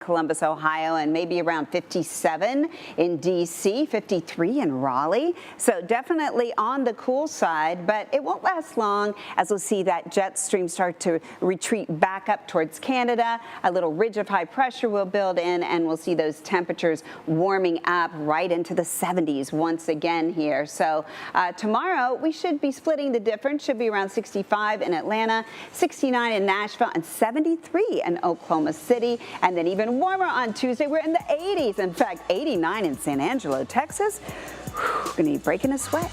Columbus, Ohio, and maybe around 57 in D.C., 53 in Raleigh. So definitely on the cool side, but it won't last long as we'll see that jet stream start to retreat back up towards Canada. A little ridge of high pressure will build in, and we'll see those temperatures warming up right into the 70s once again here. So tomorrow we should be splitting the difference. Should be around 65 in Atlanta, 69 in Nashville, and 73 in Oklahoma City. And then even warmer on Tuesday. We're in the 80s. In fact, 89 in San Angelo, Texas. Whew, gonna be breaking a sweat.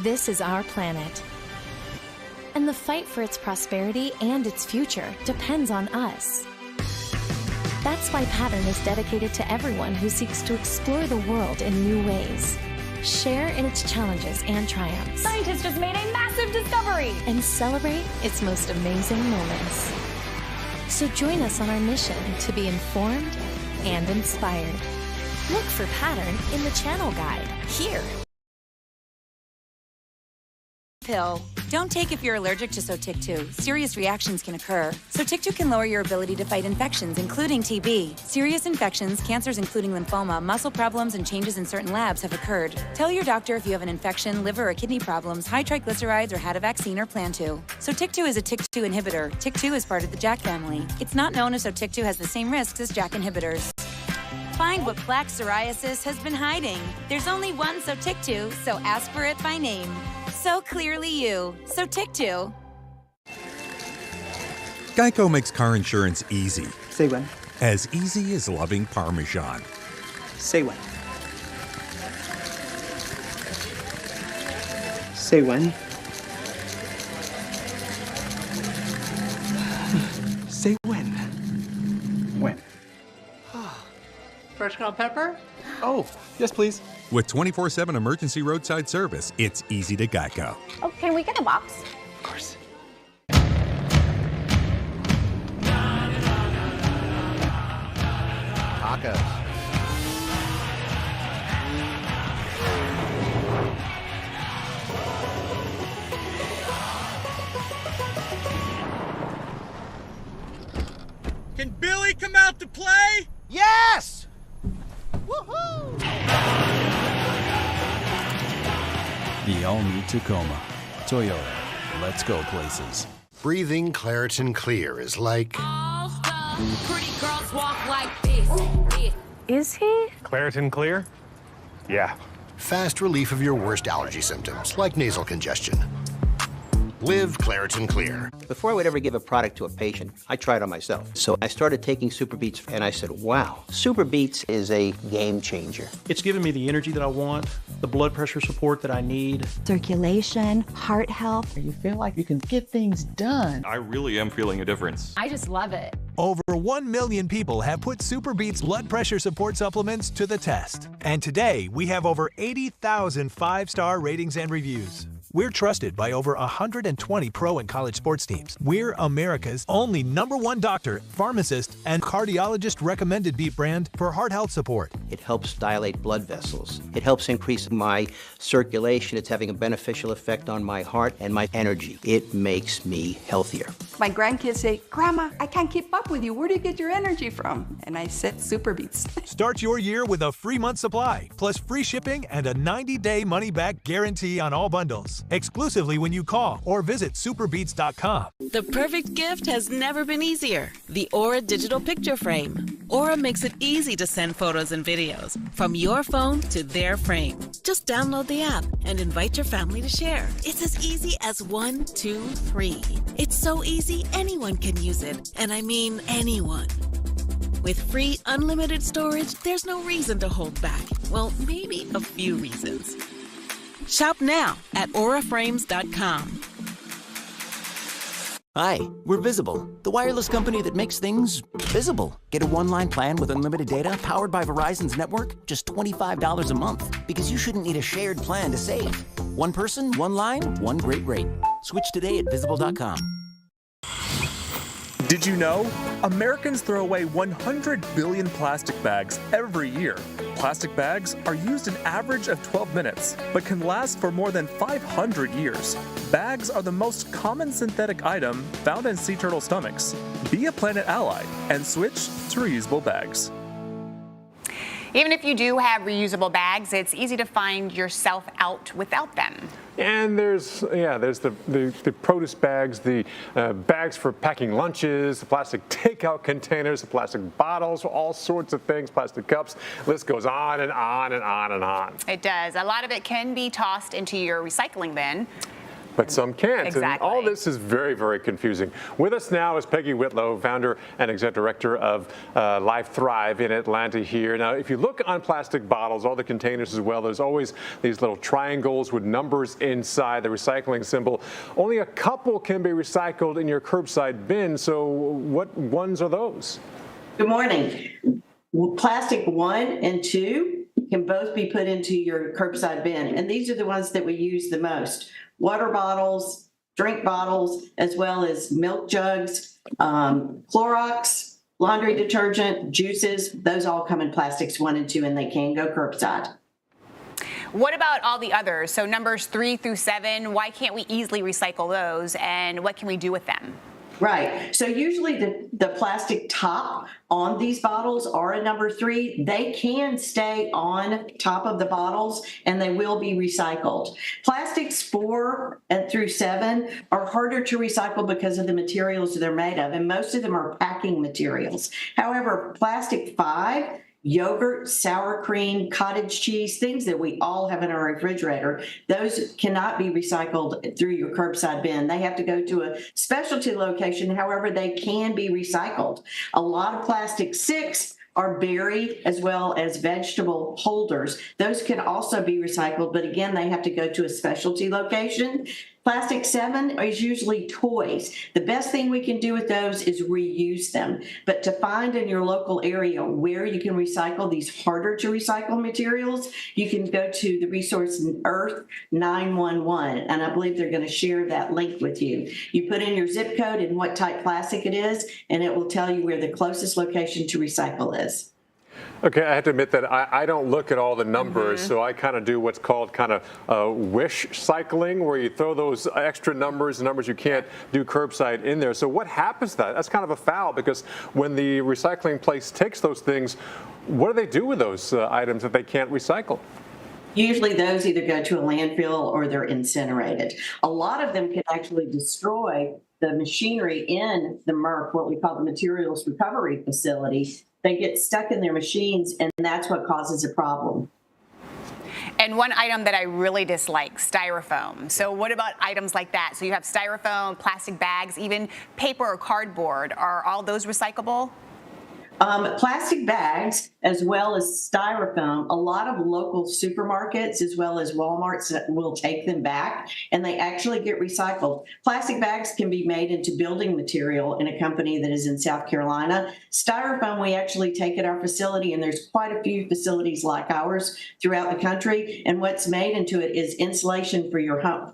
This is our planet. And the fight for its prosperity and its future depends on us. That's why Pattern is dedicated to everyone who seeks to explore the world in new ways. Share in its challenges and triumphs. Scientists just made a massive discovery! And celebrate its most amazing moments. So join us on our mission to be informed and inspired. Look for Pattern in the channel guide here. Pill. Don't take if you're allergic to Sotyktu. Serious reactions can occur. Sotyktu can lower your ability to fight infections, including TB. Serious infections, cancers including lymphoma, muscle problems, and changes in certain labs have occurred. Tell your doctor if you have an infection, liver or kidney problems, high triglycerides, or had a vaccine or plan to. Sotyktu is a TYK2 inhibitor. TYK2 is part of the JAK family. It's not known if Sotyktu has the same risks as JAK inhibitors. Find what plaque psoriasis has been hiding. There's only one Sotyktu, so ask for it by name. So clearly you. Sotyktu. Geico makes car insurance easy. Say when. As easy as loving Parmesan. Say when. Say when. Say when. When. Fresh ground pepper? Oh, yes, please. With 24/7 emergency roadside service, it's easy to Geico. Oh, can we get a box? Of course. Tacos. Can Billy come out to play? Yes! Woohoo! The all-new Tacoma. Toyota. Let's go places. Breathing Claritin Clear is like... Pretty girls walk like this. Is he? Claritin Clear? Yeah. Fast relief of your worst allergy symptoms, like nasal congestion. Live Claritin Clear. Before I would ever give a product to a patient, I tried it on myself. So I started taking Super Beets, and I said, wow, Super Beets is a game changer. It's given me the energy that I want, the blood pressure support that I need. Circulation, heart health. You feel like you can get things done. I really am feeling a difference. I just love it. Over 1 million people have put Super Beets blood pressure support supplements to the test. And today, we have over 80,000 5-star ratings and reviews. We're trusted by over 120 pro and college sports teams. We're America's only #1 doctor, pharmacist, and cardiologist recommended beet brand for heart health support. It helps dilate blood vessels. It helps increase my circulation. It's having a beneficial effect on my heart and my energy. It makes me healthier. My grandkids say, Grandma, I can't keep up with you. Where do you get your energy from? And I said, Super Beets. Start your year with a free month supply, plus free shipping and a 90-day money-back guarantee on all bundles. Exclusively when you call or visit superbeets.com. The perfect gift has never been easier. The Aura digital picture frame. Aura makes it easy to send photos and videos from your phone to their frame. Just download the app and invite your family to share. It's as easy as 1, 2, 3. It's so easy anyone can use it, and I mean anyone. With free unlimited storage, there's no reason to hold back. Well, maybe a few reasons. Shop now at auraframes.com. Hi, we're Visible, the wireless company that makes things visible. Get a one-line plan with unlimited data powered by Verizon's network, just $25 a month, because you shouldn't need a shared plan to save. One person, one line, one great rate. Switch today at Visible.com. Did you know? Americans throw away 100 billion plastic bags every year. Plastic bags are used an average of 12 minutes, but can last for more than 500 years. Bags are the most common synthetic item found in sea turtle stomachs. Be a planet ally and switch to reusable bags. Even if you do have reusable bags, it's easy to find yourself out without them. And there's the produce bags, the bags for packing lunches, the plastic takeout containers, the plastic bottles, all sorts of things, plastic cups. List goes on and on and on and on. It does. A lot of it can be tossed into your recycling bin. But some can't. Exactly. And all this is very, very confusing. With us now is Peggy Whitlow, founder and executive director of Life Thrive in Atlanta here. Now, if you look on plastic bottles, all the containers as well, there's always these little triangles with numbers inside, the recycling symbol. Only a couple can be recycled in your curbside bin. So what ones are those? Good morning. Plastic 1 and 2 can both be put into your curbside bin. And these are the ones that we use the most. Water bottles, drink bottles, as well as milk jugs, Clorox, laundry detergent, juices, those all come in plastics 1 and 2, and they can go curbside. What about all the others? So numbers 3 through 7, why can't we easily recycle those, and what can we do with them? Right. So usually the plastic top on these bottles are a number 3. They can stay on top of the bottles and they will be recycled. Plastics 4 through 7 are harder to recycle because of the materials they're made of, and most of them are packing materials. However, plastic 5, yogurt, sour cream, cottage cheese, things that we all have in our refrigerator, those cannot be recycled through your curbside bin. They have to go to a specialty location. However, they can be recycled. A lot of plastic 6 are berry as well as vegetable holders. Those can also be recycled, but again, they have to go to a specialty location. Plastic 7 is usually toys. The best thing we can do with those is reuse them. But to find in your local area where you can recycle these harder to recycle materials, you can go to the resource Earth 911, and I believe they're going to share that link with you. You put in your zip code and what type plastic it is, and it will tell you where the closest location to recycle is. Okay, I have to admit that I don't look at all the numbers, so I kind of do what's called kind of wish cycling, where you throw those extra numbers you can't do curbside in there. So what happens to that? That's kind of a foul, because when the recycling place takes those things, what do they do with those items that they can't recycle? Usually those either go to a landfill or they're incinerated. A lot of them can actually destroy the machinery in the MRF, what we call the materials recovery facility. They get stuck in their machines, and that's what causes a problem. And one item that I really dislike, styrofoam. So what about items like that? So you have styrofoam, plastic bags, even paper or cardboard. Are all those recyclable? Plastic bags, as well as styrofoam, a lot of local supermarkets as well as Walmarts will take them back, and they actually get recycled. Plastic bags can be made into building material in a company that is in South Carolina. Styrofoam, we actually take at our facility, and there's quite a few facilities like ours throughout the country, and what's made into it is insulation for your home.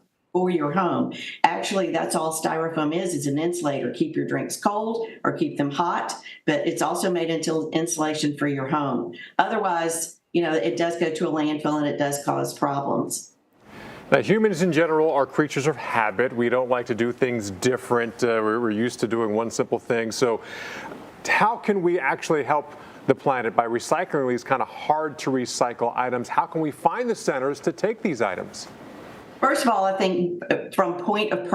Actually, that's all styrofoam is an insulator. Keep your drinks cold or keep them hot, but it's also made into insulation for your home. Otherwise, it does go to a landfill and it does cause problems. Now, humans in general are creatures of habit. We don't like to do things different. We're used to doing one simple thing. So how can we actually help the planet by recycling these kind of hard to recycle items? How can we find the centers to take these items? First of all, I think from point of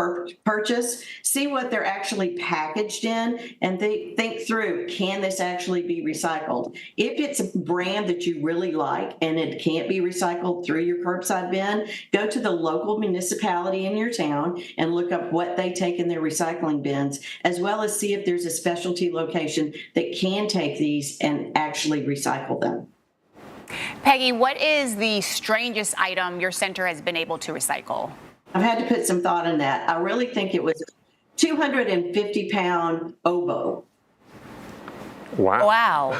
purchase, see what they're actually packaged in and think through, can this actually be recycled? If it's a brand that you really like and it can't be recycled through your curbside bin, go to the local municipality in your town and look up what they take in their recycling bins, as well as see if there's a specialty location that can take these and actually recycle them. Peggy, what is the strangest item your center has been able to recycle? I've had to put some thought in that. I really think it was a 250-pound oboe. Wow. Wow.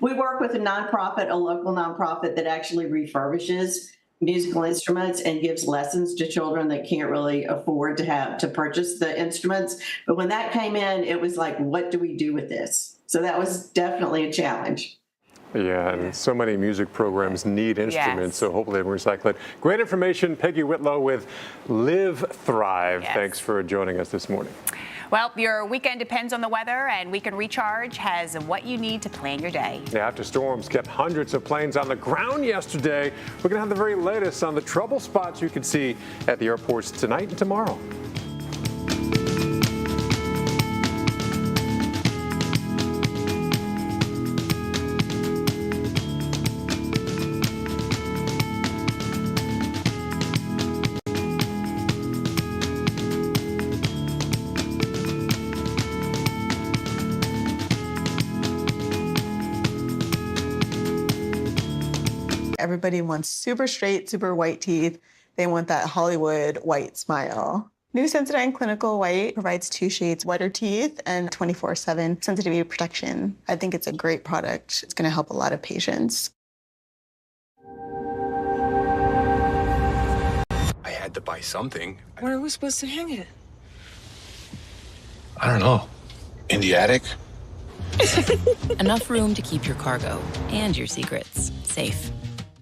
We work with a local nonprofit that actually refurbishes musical instruments and gives lessons to children that can't really afford to purchase the instruments. But when that came in, it was like, what do we do with this? So that was definitely a challenge. Yeah, and so many music programs need instruments, so hopefully they can recycle it. Great information, Peggy Whitlow with Live Thrive. Thanks for joining us this morning. Well, your weekend depends on the weather, and We Can Recharge has what you need to plan your day. Yeah, after storms kept hundreds of planes on the ground yesterday, we're going to have the very latest on the trouble spots you can see at the airports tonight and tomorrow. Everybody wants super straight, super white teeth. They want that Hollywood white smile. New Sensodyne Clinical White provides 2 shades whiter teeth and 24/7 sensitivity protection. I think it's a great product. It's going to help a lot of patients. I had to buy something. Where are we supposed to hang it? I don't know. In the attic? Enough room to keep your cargo and your secrets safe.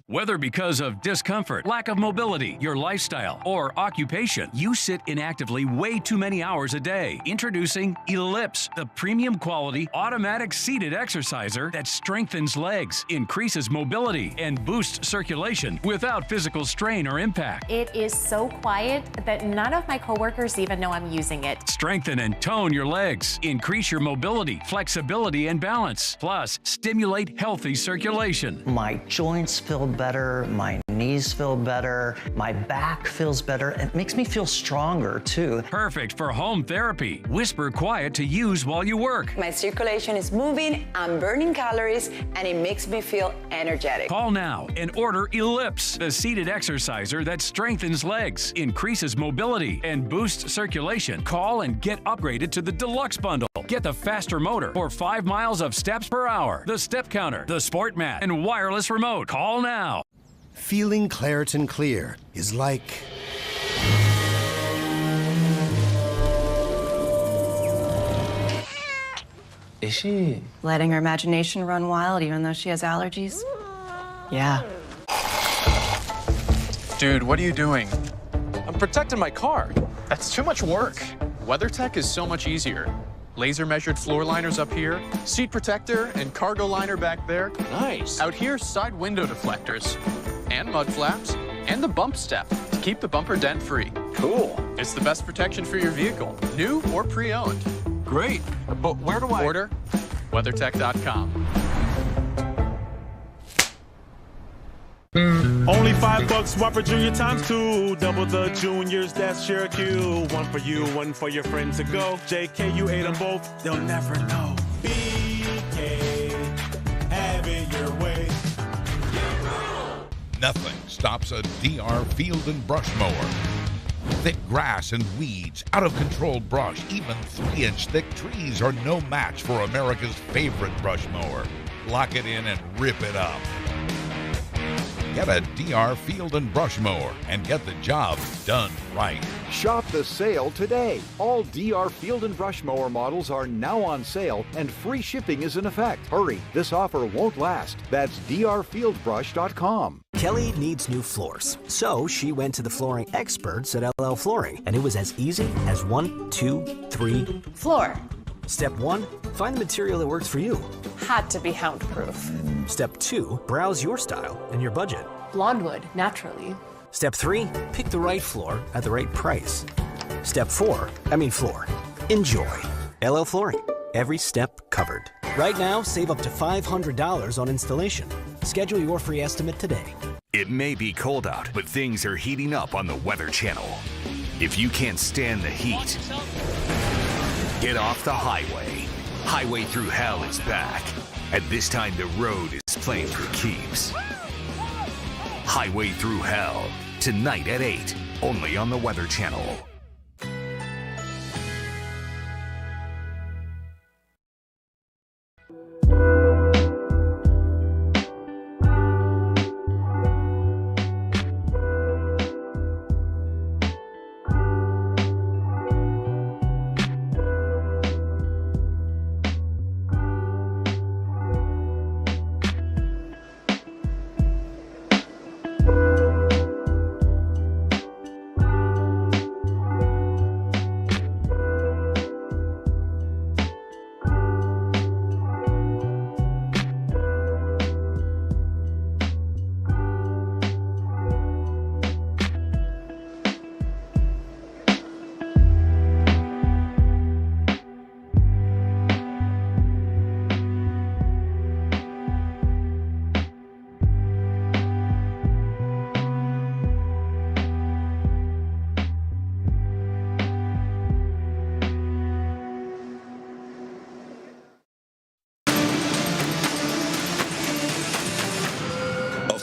Whether because of discomfort, lack of mobility, your lifestyle, or occupation, you sit inactively way too many hours a day. Introducing Ellipse, the premium quality automatic seated exerciser that strengthens legs, increases mobility, and boosts circulation without physical strain or impact. It is so quiet that none of my coworkers even know I'm using it. Strengthen and tone your legs, increase your mobility, flexibility, and balance, plus stimulate healthy circulation. My joints feel better, my knees feel better, my back feels better. It makes me feel stronger too. Perfect for home therapy. Whisper quiet to use while you work. My circulation is moving, I'm burning calories, and it makes me feel energetic. Call now and order Ellipse, the seated exerciser that strengthens legs, increases mobility, and boosts circulation. Call and get upgraded to the Deluxe Bundle. Get the faster motor for 5 miles of steps per hour, the step counter, the sport mat, and wireless remote. Call now. Feeling Claritin Clear is like... Is she letting her imagination run wild even though she has allergies? Yeah. Dude, what are you doing? I'm protecting my car. That's too much work. WeatherTech is so much easier. Laser measured floor liners up here, seat protector and cargo liner back there. Nice. Out here, side window deflectors, and mud flaps, and the bump step to keep the bumper dent free. Cool. It's the best protection for your vehicle, new or pre-owned. Great. But where do I order? WeatherTech.com. Only $5 Whopper Junior ×2. Double the juniors, that's your cue. One for you, one for your friends to go. JK, you ate them both, they'll never know. BK, have it your way. Nothing stops a DR field and brush mower. Thick grass and weeds, out-of-control brush, even 3-inch thick trees are no match for America's favorite brush mower. Lock it in and rip it up. Get a DR field and brush mower and get the job done right. Shop the sale today. All DR field and brush mower models are now on sale and free shipping is in effect. Hurry, this offer won't last. That's drfieldbrush.com. Kelly needs new floors, so she went to the flooring experts at LL Flooring, and it was as easy as 1, 2, 3. Floor. Step 1, find the material that works for you. Had to be hound-proof. Step 2, browse your style and your budget. Blonde wood, naturally. Step 3, pick the right floor at the right price. Step 4, floor. Enjoy. LL Flooring. Every step covered. Right now, save up to $500 on installation. Schedule your free estimate today. It may be cold out, but things are heating up on the Weather Channel. If you can't stand the heat, get off the highway. Highway Through Hell is back. And this time the road is playing for keeps. Highway Through Hell, tonight at 8, only on the Weather Channel.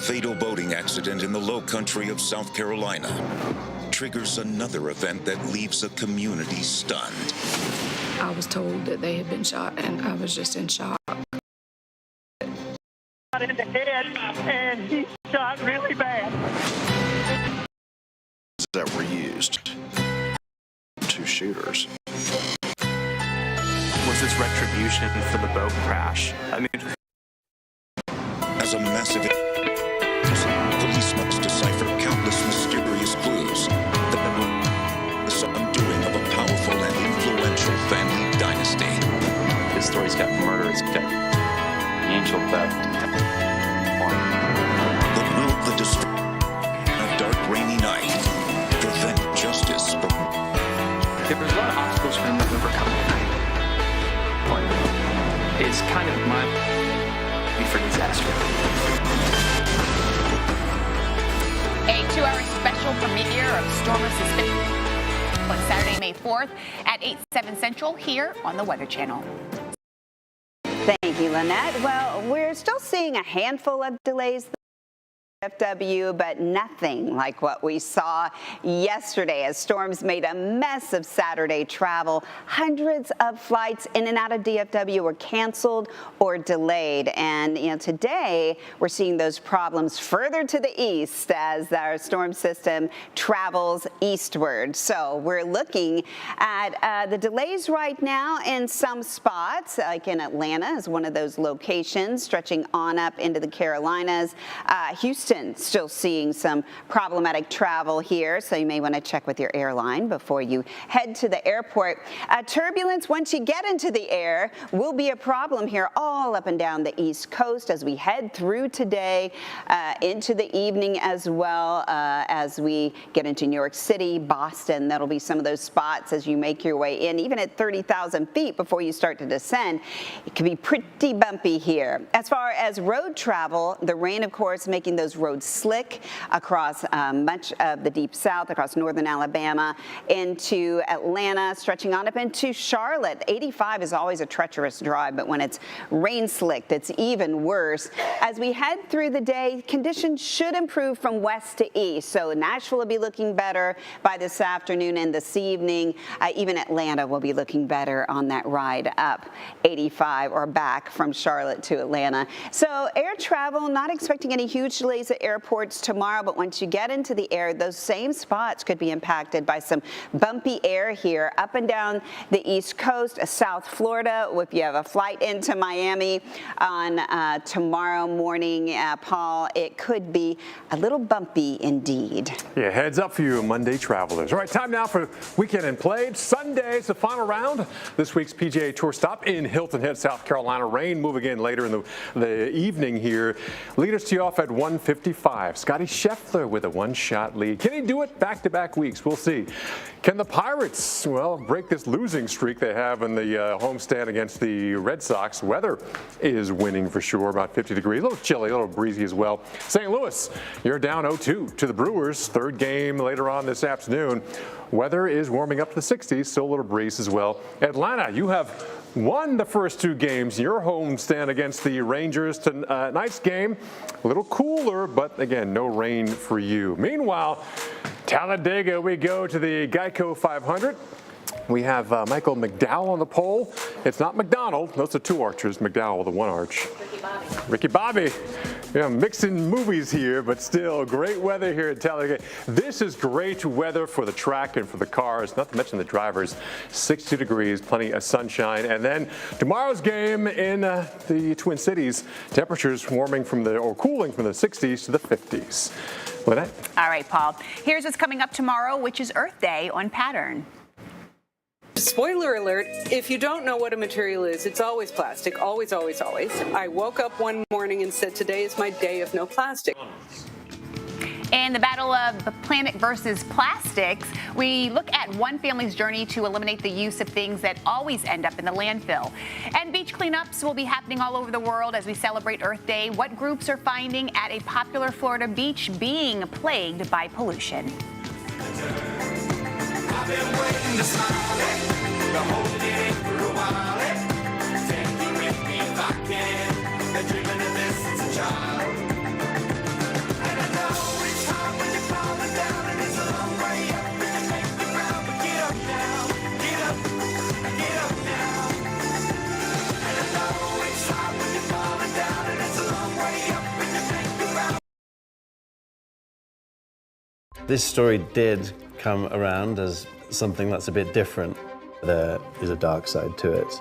fatal boating accident in the low country of South Carolina triggers another event that leaves a community stunned. I was told that they had been shot, and I was just in shock. In the head, and he shot really bad. That were used. 2 shooters. Was this retribution for the boat crash? I mean, as a massive police must decipher countless mysterious clues that the undoing of a powerful and influential family dynasty. This story's got murder, it's got angel theft. But will the destruction of a dark, rainy night prevent justice from... There was a lot of obstacles for him to overcome tonight. It's kind of my for disaster. A 2-hour special premiere of Storm of Suspense on Saturday, May 4th at 8/7 Central here on the Weather Channel. Thank you, Lynette. Well, we're still seeing a handful of delays. FW, but nothing like what we saw yesterday as storms made a mess of Saturday travel. Hundreds of flights in and out of DFW were canceled or delayed. And today we're seeing those problems further to the east as our storm system travels eastward. So we're looking at the delays right now in some spots, like in Atlanta is one of those locations, stretching on up into the Carolinas. Houston still seeing some problematic travel here, so you may want to check with your airline before you head to the airport. Turbulence once you get into the air will be a problem here all up and down the East Coast as we head through today into the evening as well as we get into New York City, Boston. That'll be some of those spots as you make your way in, even at 30,000 feet before you start to descend. It can be pretty bumpy here. As far as road travel, the rain, of course, making those roads slick across much of the deep south, across northern Alabama, into Atlanta, stretching on up into Charlotte. 85 is always a treacherous drive, but when it's rain slicked, it's even worse. As we head through the day, conditions should improve from west to east. So Nashville will be looking better by this afternoon and this evening. Even Atlanta will be looking better on that ride up 85 or back from Charlotte to Atlanta. So air travel, not expecting any huge delays at airports tomorrow, but once you get into the air, those same spots could be impacted by some bumpy air here up and down the East Coast, South Florida. If you have a flight into Miami on tomorrow morning, Paul, it could be a little bumpy indeed. Yeah, heads up for you Monday travelers. All right, time now for Weekend in Play. Sunday's the final round. This week's PGA Tour stop in Hilton Head, South Carolina. Rain moving in later in the evening here. Leaders tee off at 155. Scotty Scheffler with a one-shot lead. Can he do it back-to-back weeks? We'll see. Can the Pirates, well, break this losing streak they have in the homestand against the Red Sox? Weather is winning for sure, about 50 degrees. A little chilly, a little breezy as well. St. Louis, you're down 0-2 to the Brewers. Third game later on this afternoon. Weather is warming up to the 60s, still a little breeze as well. Atlanta, you have won the first 2 games. Your homestand against the Rangers. Tonight's game, a little cooler, but again, no rain for you. Meanwhile, Talladega, we go to the Geico 500. We have Michael McDowell on the pole. It's not McDonald. Those are 2 archers. McDowell, the 1 arch. Ricky Bobby. Yeah, mixing movies here, but still great weather here at Talladega. This is great weather for the track and for the cars, not to mention the drivers. 60 degrees, plenty of sunshine. And then tomorrow's game in the Twin Cities, temperatures warming cooling from the 60s to the 50s. Lynette? All right, Paul. Here's what's coming up tomorrow, which is Earth Day on Pattern. Spoiler alert, if you don't know what a material is, it's always plastic. Always, always, always. I woke up one morning and said, today is my day of no plastic. In the battle of the planet versus plastics, we look at one family's journey to eliminate the use of things that always end up in the landfill. And beach cleanups will be happening all over the world as we celebrate Earth Day. What groups are finding at a popular Florida beach being plagued by pollution? I've been waiting to smile to hold it for a while. Take you with me if I can. Been dreaming of this since a child. This story did come around as something that's a bit different. There is a dark side to it.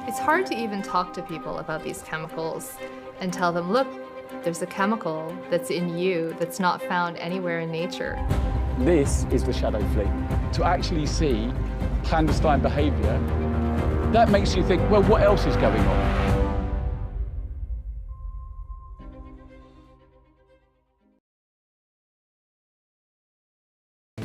It's hard to even talk to people about these chemicals and tell them, look, there's a chemical that's in you that's not found anywhere in nature. This is the shadow fleet. To actually see clandestine behaviour, that makes you think, well, what else is going on?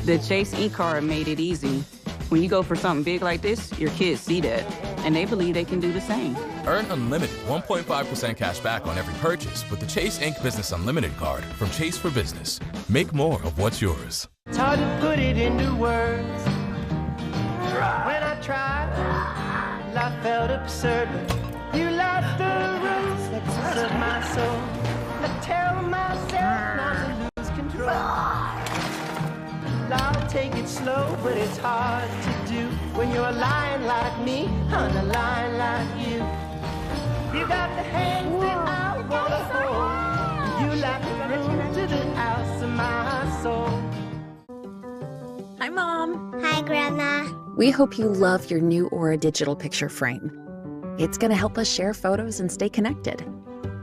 The Chase e-card made it easy. When you go for something big like this, your kids see that, and they believe they can do the same. Earn unlimited 1.5% cash back on every purchase with the Chase Inc. Business Unlimited card from Chase for Business. Make more of what's yours. It's hard to put it into words. When I tried, life felt absurd. You left the roots of my soul. I tell myself not to lose control. I'll take it slow, but it's hard to do when you're lying like me on a line like you. You got the hands that I wanna hold. You like the room to the house of my soul. Hi, Mom. Hi, Grandma. We hope you love your new Aura digital picture frame. It's going to help us share photos and stay connected.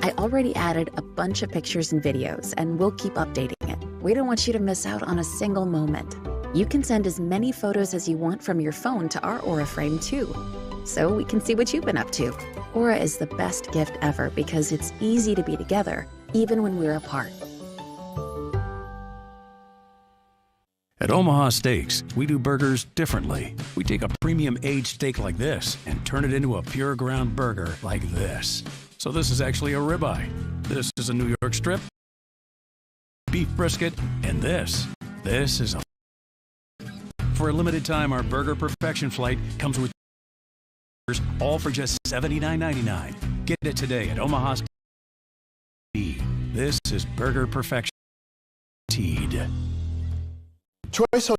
I already added a bunch of pictures and videos, and we'll keep updating it. We don't want you to miss out on a single moment. You can send as many photos as you want from your phone to our Aura frame too, so we can see what you've been up to. Aura is the best gift ever because it's easy to be together, even when we're apart. At Omaha Steaks, we do burgers differently. We take a premium aged steak like this and turn it into a pure ground burger like this. So this is actually a ribeye. This is a New York strip, beef brisket, and this is a... For a limited time, our Burger Perfection flight comes with all for just $79.99. Get it today at Omaha Steaks. This is Burger Perfection. Choice Hotel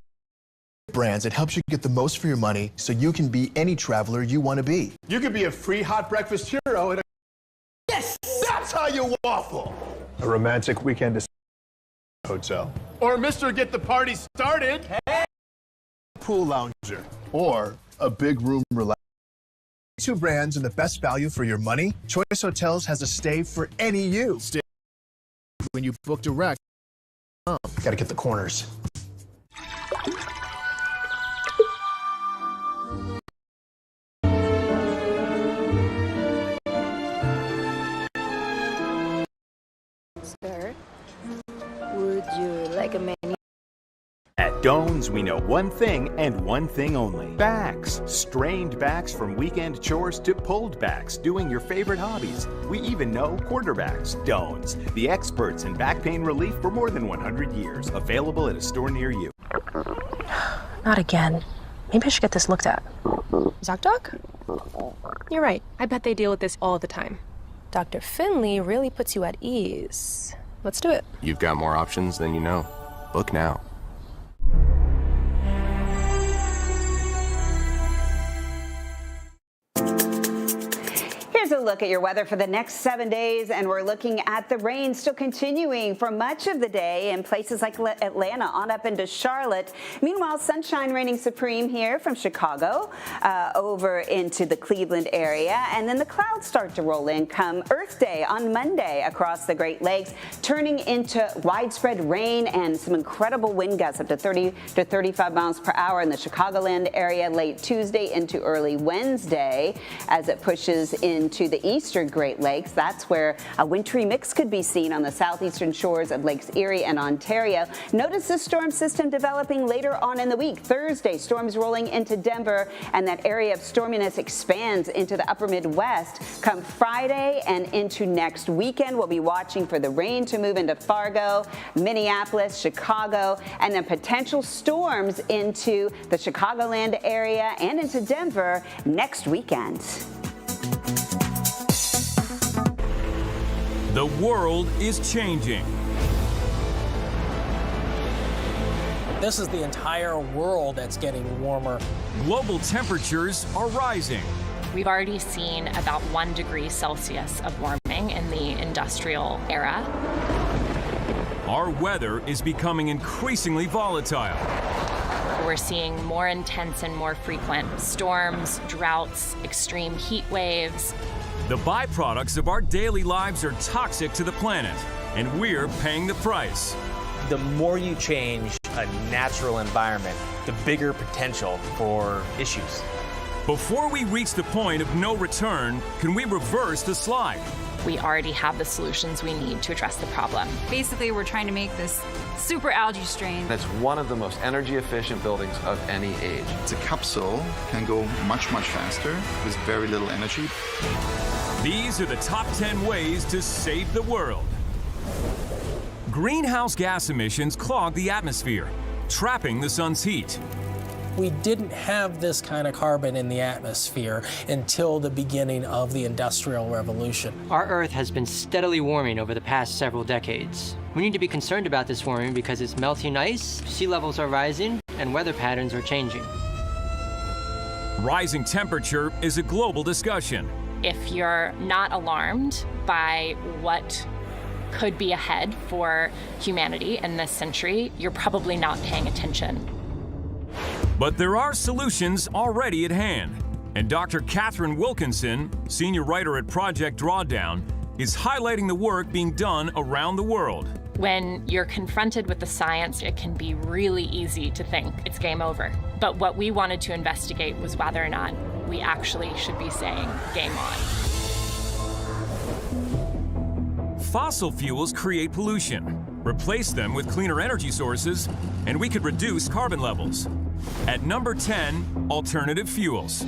brands that helps you get the most for your money so you can be any traveler you want to be. You could be a free hot breakfast hero at a... Yes! That's how you waffle! A romantic weekend at hotel. Or Mr. Get the Party Started. Hey. Pool lounger. Or a big room relax. Two brands and the best value for your money. Choice Hotels has a stay for any you. Stay when you book direct. Gotta get the corners. Sir, would you like a menu? At Doan's, we know one thing and one thing only. Backs. Strained backs from weekend chores to pulled backs doing your favorite hobbies. We even know quarterbacks. Doan's, the experts in back pain relief for more than 100 years. Available at a store near you. Not again. Maybe I should get this looked at. ZocDoc? You're right. I bet they deal with this all the time. Dr. Finley really puts you at ease. Let's do it. You've got more options than you know. Book now. Here's a look at your weather for the next 7 days, and we're looking at the rain still continuing for much of the day in places like Atlanta on up into Charlotte. Meanwhile, sunshine reigning supreme here from Chicago over into the Cleveland area, and then the clouds start to roll in come Earth Day on Monday across the Great Lakes, turning into widespread rain and some incredible wind gusts up to 30 to 35 miles per hour in the Chicagoland area late Tuesday into early Wednesday as it pushes into the eastern Great Lakes. That's where a wintry mix could be seen on the southeastern shores of Lakes Erie and Ontario. Notice this storm system developing later on in the week. Thursday, storms rolling into Denver, and that area of storminess expands into the upper Midwest. Come Friday and into next weekend, we'll be watching for the rain to move into Fargo, Minneapolis, Chicago, and then potential storms into the Chicagoland area and into Denver next weekend. The world is changing. This is the entire world that's getting warmer. Global temperatures are rising. We've already seen about 1 degree Celsius of warming in the industrial era. our weather is becoming increasingly volatile. We're seeing more intense and more frequent storms, droughts, extreme heat waves. The byproducts of our daily lives are toxic to the planet, and we're paying the price. The more you change a natural environment, the bigger potential for issues. Before we reach the point of no return, can we reverse the slide? We already have the solutions we need to address the problem. Basically, we're trying to make this super algae strain. That's one of the most energy efficient buildings of any age. The capsule can go much, much faster with very little energy. These are the top 10 ways to save the world. Greenhouse gas emissions clog the atmosphere, trapping the sun's heat. We didn't have this kind of carbon in the atmosphere until the beginning of the Industrial Revolution. Our Earth has been steadily warming over the past several decades. We need to be concerned about this warming because it's melting ice, sea levels are rising, and weather patterns are changing. Rising temperature is a global discussion. If you're not alarmed by what could be ahead for humanity in this century, you're probably not paying attention. But there are solutions already at hand, and Dr. Catherine Wilkinson, senior writer at Project Drawdown, is highlighting the work being done around the world. When you're confronted with the science, it can be really easy to think it's game over. But what we wanted to investigate was whether or not we actually should be saying game on. Fossil fuels create pollution. Replace them with cleaner energy sources, and we could reduce carbon levels. At number 10, alternative fuels.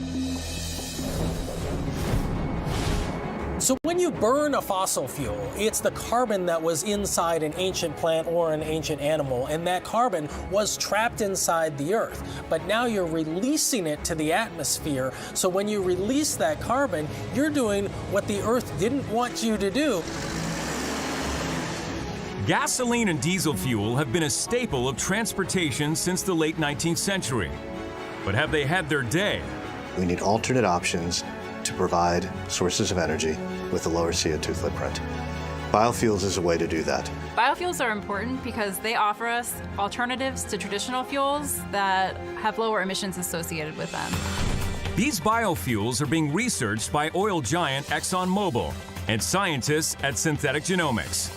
So when you burn a fossil fuel, it's the carbon that was inside an ancient plant or an ancient animal, and that carbon was trapped inside the earth. But now you're releasing it to the atmosphere. So when you release that carbon, you're doing what the earth didn't want you to do. Gasoline and diesel fuel have been a staple of transportation since the late 19th century. But have they had their day? We need alternate options to provide sources of energy with a lower CO2 footprint. Biofuels is a way to do that. Biofuels are important because they offer us alternatives to traditional fuels that have lower emissions associated with them. These biofuels are being researched by oil giant ExxonMobil and scientists at Synthetic Genomics.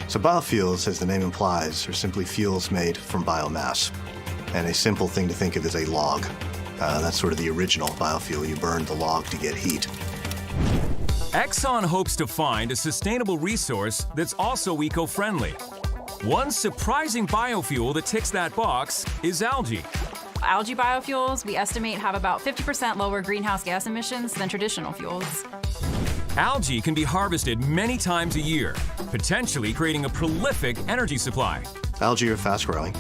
So biofuels, as the name implies, are simply fuels made from biomass. And a simple thing to think of is a log. That's sort of the original biofuel. You burn the log to get heat. Exxon hopes to find a sustainable resource that's also eco-friendly. One surprising biofuel that ticks that box is algae. Algae biofuels, we estimate, have about 50% lower greenhouse gas emissions than traditional fuels. Algae can be harvested many times a year, potentially creating a prolific energy supply. Algae are fast-growing.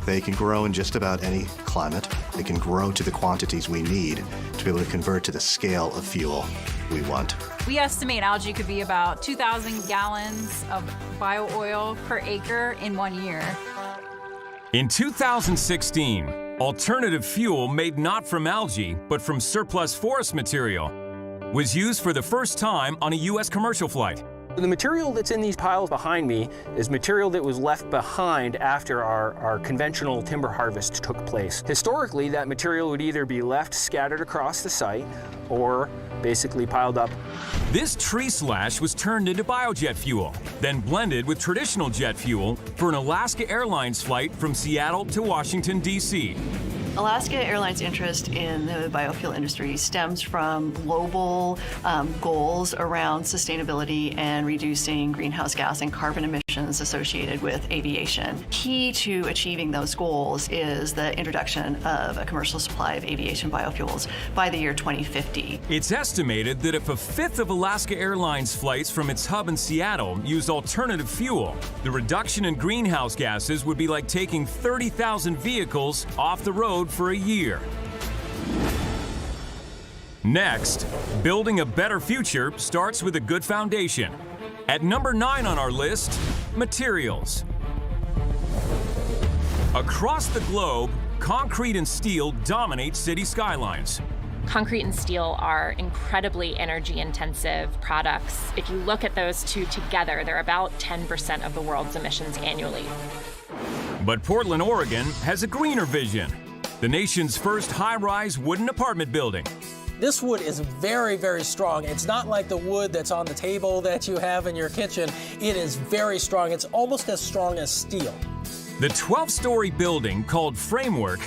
They can grow in just about any climate. They can grow to the quantities we need to be able to convert to the scale of fuel we want. We estimate algae could be about 2,000 gallons of bio-oil per acre in 1 year. In 2016, alternative fuel made not from algae, but from surplus forest material was used for the first time on a U.S. commercial flight. The material that's in these piles behind me is material that was left behind after our conventional timber harvest took place. Historically, that material would either be left scattered across the site or basically piled up. This tree slash was turned into biojet fuel, then blended with traditional jet fuel for an Alaska Airlines flight from Seattle to Washington, D.C. Alaska Airlines' interest in the biofuel industry stems from global goals around sustainability and reducing greenhouse gas and carbon emissions associated with aviation. Key to achieving those goals is the introduction of a commercial supply of aviation biofuels by the year 2050. It's estimated that if a fifth of Alaska Airlines flights from its hub in Seattle used alternative fuel, the reduction in greenhouse gases would be like taking 30,000 vehicles off the road for a year. Next, building a better future starts with a good foundation. At number 9 on our list, materials. Across the globe, concrete and steel dominate city skylines. Concrete and steel are incredibly energy-intensive products. If you look at those two together, they're about 10% of the world's emissions annually. But Portland, Oregon has a greener vision. The nation's first high-rise wooden apartment building. This wood is very, very strong. It's not like the wood that's on the table that you have in your kitchen. It is very strong. It's almost as strong as steel. The 12-story building, called Framework,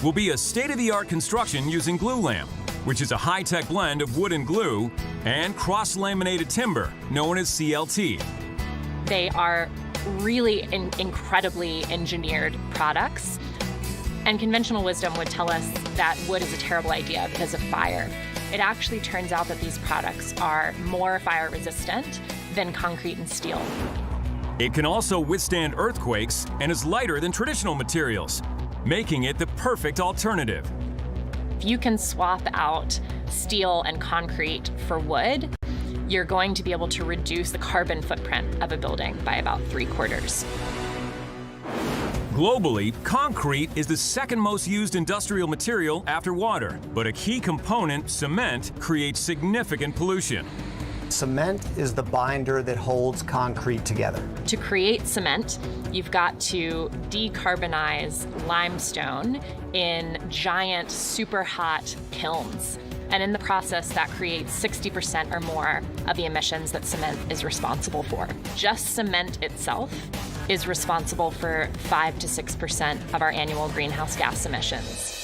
will be a state-of-the-art construction using glulam, which is a high-tech blend of wood and glue, and cross-laminated timber, known as CLT. They are really incredibly engineered products. And conventional wisdom would tell us that wood is a terrible idea because of fire. It actually turns out that these products are more fire resistant than concrete and steel. It can also withstand earthquakes and is lighter than traditional materials, making it the perfect alternative. If you can swap out steel and concrete for wood, you're going to be able to reduce the carbon footprint of a building by about 3/4. Globally, concrete is the second most used industrial material after water, but a key component, cement, creates significant pollution. Cement is the binder that holds concrete together. To create cement, you've got to decarbonize limestone in giant, super hot kilns. And in the process, that creates 60% or more of the emissions that cement is responsible for. Just cement itself is responsible for 5 to 6% of our annual greenhouse gas emissions.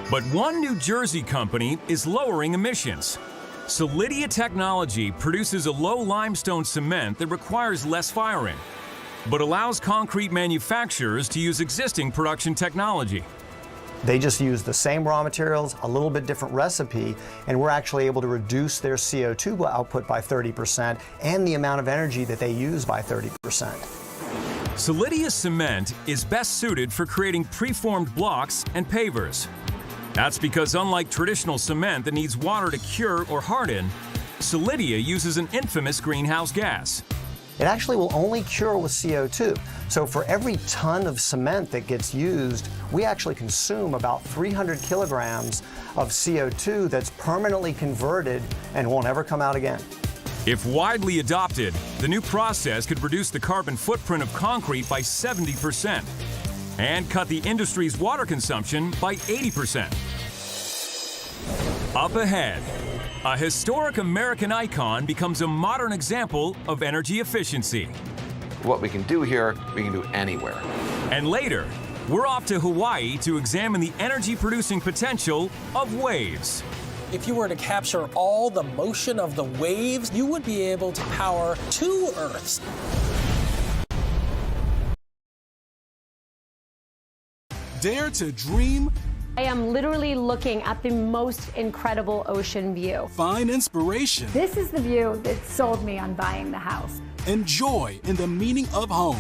But one New Jersey company is lowering emissions. Solidia Technology produces a low limestone cement that requires less firing, but allows concrete manufacturers to use existing production technology. They just use the same raw materials, a little bit different recipe, and we're actually able to reduce their CO2 output by 30% and the amount of energy that they use by 30%. Solidia cement is best suited for creating preformed blocks and pavers. That's because unlike traditional cement that needs water to cure or harden, Solidia uses an infamous greenhouse gas. It actually will only cure with CO2. So for every ton of cement that gets used, we actually consume about 300 kilograms of CO2 that's permanently converted and won't ever come out again. If widely adopted, the new process could reduce the carbon footprint of concrete by 70% and cut the industry's water consumption by 80%. Up ahead, a historic American icon becomes a modern example of energy efficiency. What we can do here, we can do anywhere. And later, we're off to Hawaii to examine the energy-producing potential of waves. If you were to capture all the motion of the waves, you would be able to power 2 Earths. Dare to dream. I am literally looking at the most incredible ocean view. Find inspiration. This is the view that sold me on buying the house. And joy in the meaning of home.